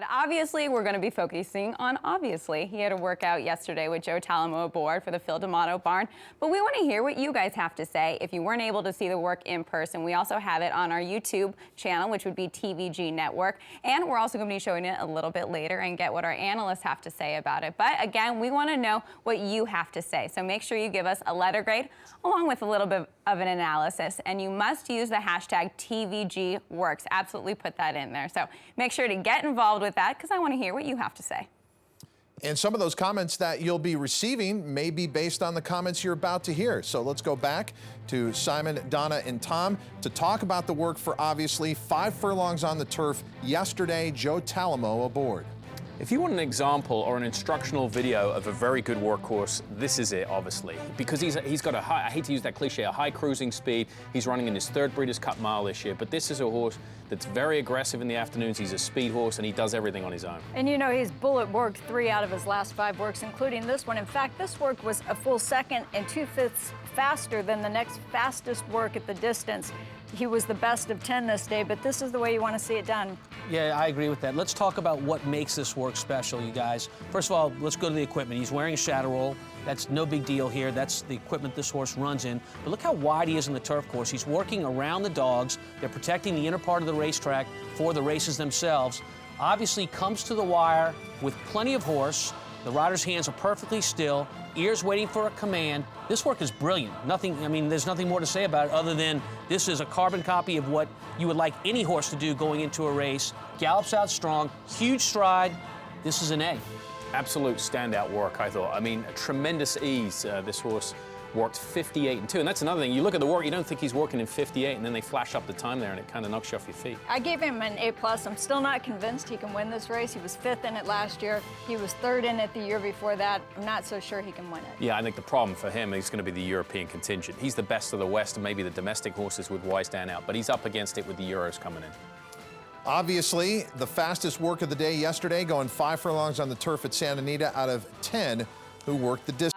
Obviously, we're going to be focusing on obviously. He had a workout yesterday with Joe Talamo aboard for the Phil D'Amato barn, but we want to hear what you guys have to say. If you weren't able to see the work in person, we also have it on our YouTube channel, which would be TVG Network, and we're also going to be showing it a little bit later and get what our analysts have to say about it. But again, we want to know what you have to say, so make sure you give us a letter grade along with a little bit of an analysis, and you must use the hashtag TVGWorks. Absolutely put that in there. So make sure to get involved with that because I want to hear what you have to say. And some of those comments that you'll be receiving may be based on the comments you're about to hear. So let's go back to Simon, Donna, and Tom to talk about the work for obviously 5 furlongs on the turf yesterday. Joe Talamo aboard. If you want an example or an instructional video of a very good workhorse, this is it, obviously. Because he's got a high, I hate to use that cliche, a high cruising speed. He's running in his 3rd Breeders' Cup Mile this year, but this is a horse that's very aggressive in the afternoons. He's a speed horse, and he does everything on his own. And you know, he's bullet worked 3 out of his last 5 works, including this one. In fact, this work was a full 2nd and 2/5 faster than the next fastest work at the distance. He was the best of 10 this day, but this is the way you want to see it done. Yeah, I agree with that. Let's talk about what makes this work special, you guys. First of all, let's go to the equipment. He's wearing a shadow roll. That's no big deal here. That's the equipment this horse runs in. But look how wide he is in the turf course. He's working around the dogs. They're protecting the inner part of the racetrack for the races themselves. Obviously comes to the wire with plenty of horse. The rider's hands are perfectly still, ears waiting for a command. This work is brilliant. Nothing, I mean, there's nothing more to say about it other than this is a carbon copy of what you would like any horse to do going into a race. Gallops out strong, huge stride. This is an A. Absolute standout work, I thought. I mean, tremendous ease. This horse worked 58 and 2. And that's another thing. You look at the work, you don't think he's working in 58, and then they flash up the time there, and it kind of knocks you off your feet. I gave him an A+. I'm still not convinced he can win this race. He was 5th in it last year. He was 3rd in it the year before that. I'm not so sure he can win it. Yeah, I think the problem for him is going to be the European contingent. He's the best of the West, and maybe the domestic horses with Wisden out, but he's up against it with the Euros coming in. Obviously, the fastest work of the day yesterday, going 5 furlongs on the turf at Santa Anita out of 10 who worked the distance.